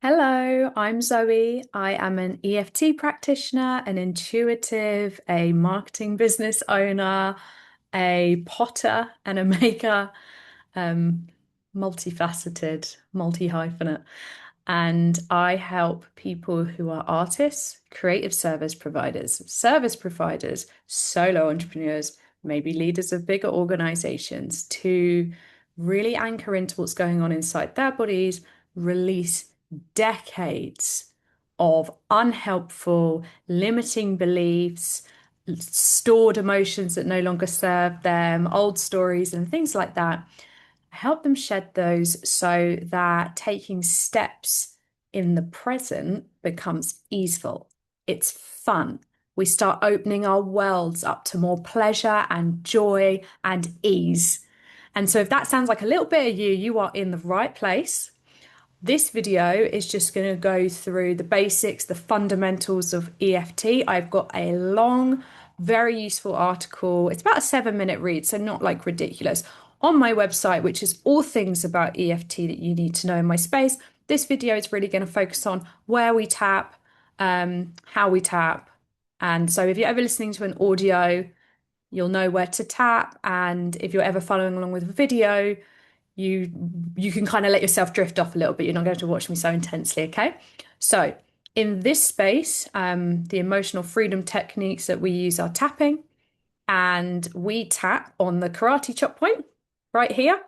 Hello, I'm Zoe. I am an EFT practitioner, an intuitive, a marketing business owner, a potter, and a maker, um, multifaceted, multi-hyphenate. And I help people who are artists, creative service providers, solo entrepreneurs, maybe leaders of bigger organizations to really anchor into what's going on inside their bodies, release decades of unhelpful, limiting beliefs, stored emotions that no longer serve them, old stories, and things like that. Help them shed those so that taking steps in the present becomes easeful. It's fun. We start opening our worlds up to more pleasure and joy and ease. And so, if that sounds like a little bit of you, you are in the right place. This video is just going to go through the basics, the fundamentals of EFT. I've got a long, very useful article. It's about a 7-minute read, so not like ridiculous, on my website, which is all things about EFT that you need to know in my space. This video is really going to focus on where we tap, how we tap. And so if you're ever listening to an audio, you'll know where to tap. And if you're ever following along with a video, you you can kind of let yourself drift off a little bit. You're not going to watch me so intensely, okay? So in this space, the emotional freedom techniques that we use are tapping, and we tap on the karate chop point right here,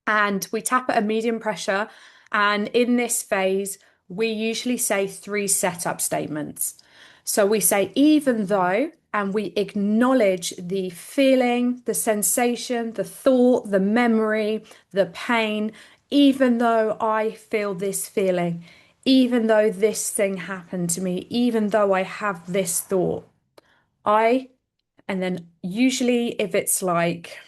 and we tap at a medium pressure. And in this phase, we usually say 3 setup statements. So we say, even though, and we acknowledge the feeling, the sensation, the thought, the memory, the pain, even though I feel this feeling, even though this thing happened to me, even though I have this thought, I, and then usually if it's like,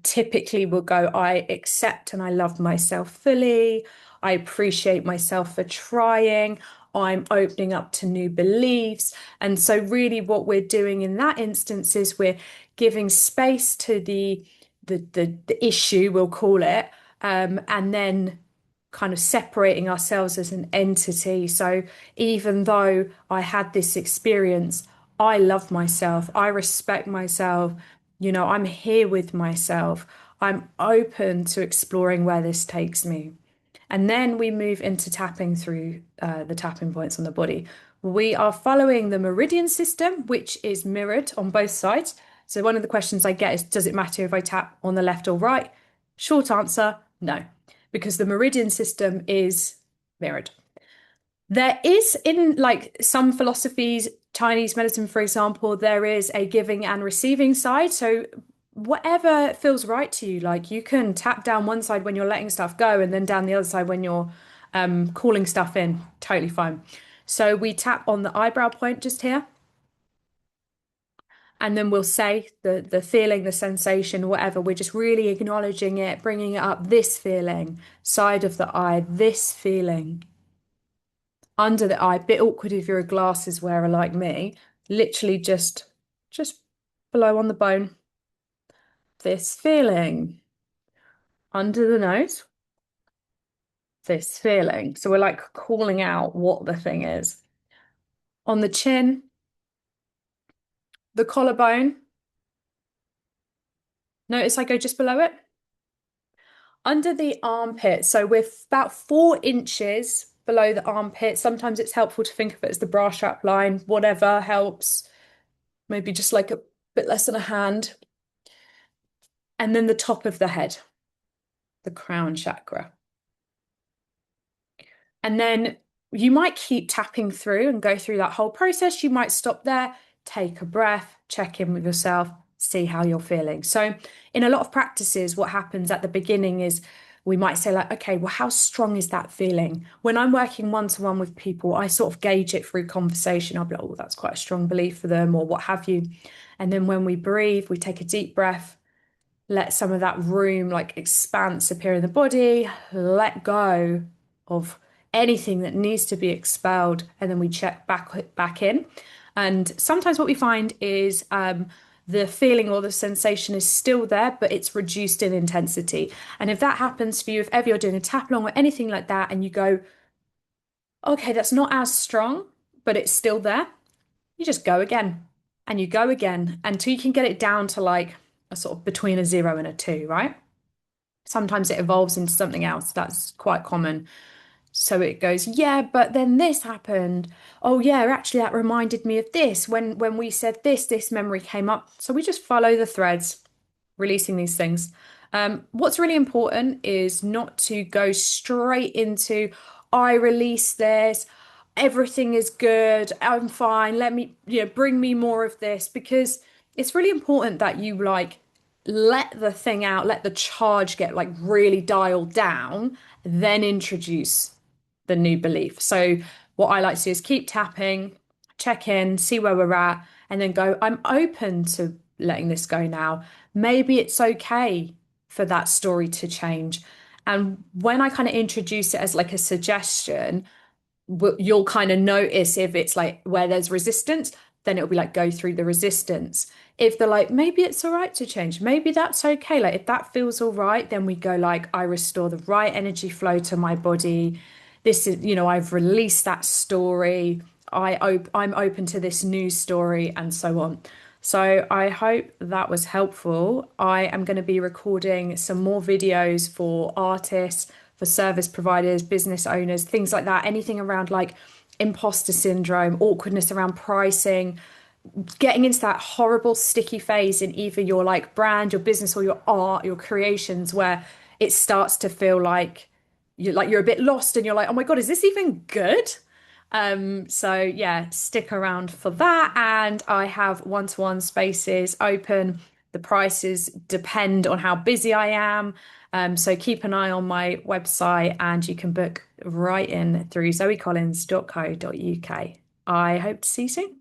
typically we'll go, I accept and I love myself fully. I appreciate myself for trying. I'm opening up to new beliefs. And so, really, what we're doing in that instance is we're giving space to the issue, we'll call it, and then kind of separating ourselves as an entity. So, even though I had this experience, I love myself, I respect myself, I'm here with myself. I'm open to exploring where this takes me. And then we move into tapping through the tapping points on the body. We are following the meridian system, which is mirrored on both sides. So one of the questions I get is, does it matter if I tap on the left or right? Short answer, no, because the meridian system is mirrored. There is, in like some philosophies, Chinese medicine, for example, there is a giving and receiving side. So whatever feels right to you, like you can tap down one side when you're letting stuff go and then down the other side when you're calling stuff in. Totally fine. So we tap on the eyebrow point just here. And then we'll say the feeling, the sensation, whatever. We're just really acknowledging it, bringing it up. This feeling, side of the eye, this feeling under the eye. Bit awkward if you're a glasses wearer like me. Literally just below on the bone. This feeling under the nose. This feeling. So we're like calling out what the thing is. On the chin, the collarbone. Notice I go just below it. Under the armpit. So we're about 4 inches below the armpit. Sometimes it's helpful to think of it as the bra strap line, whatever helps. Maybe just like a bit less than a hand. And then the top of the head, the crown chakra. And then you might keep tapping through and go through that whole process. You might stop there, take a breath, check in with yourself, see how you're feeling. So, in a lot of practices, what happens at the beginning is we might say, like, okay, well, how strong is that feeling? When I'm working one-to-one with people, I sort of gauge it through conversation. I'll be like, oh, that's quite a strong belief for them, or what have you. And then when we breathe, we take a deep breath, let some of that room, like expanse, appear in the body, let go of anything that needs to be expelled, and then we check back in. And sometimes what we find is the feeling or the sensation is still there, but it's reduced in intensity. And if that happens for you, if ever you're doing a tap along or anything like that, and you go, okay, that's not as strong, but it's still there, you just go again and you go again until you can get it down to like a sort of between a 0 and a 2, right? Sometimes it evolves into something else. That's quite common. So it goes, yeah, but then this happened. Oh yeah, actually that reminded me of this. When we said this, this memory came up. So we just follow the threads, releasing these things. What's really important is not to go straight into, I release this, everything is good, I'm fine, let me, bring me more of this, because it's really important that you like let the thing out, let the charge get like really dialed down, then introduce the new belief. So what I like to do is keep tapping, check in, see where we're at, and then go, I'm open to letting this go now. Maybe it's okay for that story to change. And when I kind of introduce it as like a suggestion, you'll kind of notice if it's like where there's resistance, then it'll be like go through the resistance. If they're like, maybe it's all right to change, maybe that's okay. Like if that feels all right, then we go like, I restore the right energy flow to my body. This is, I've released that story. I'm open to this new story and so on. So I hope that was helpful. I am going to be recording some more videos for artists, for service providers, business owners, things like that. Anything around like imposter syndrome, awkwardness around pricing, getting into that horrible sticky phase in either your like brand, your business, or your art, your creations, where it starts to feel like you're a bit lost and you're like, oh my God, is this even good? So yeah, stick around for that. And I have one-to-one spaces open. The prices depend on how busy I am. So keep an eye on my website and you can book right in through zoecollins.co.uk. I hope to see you soon.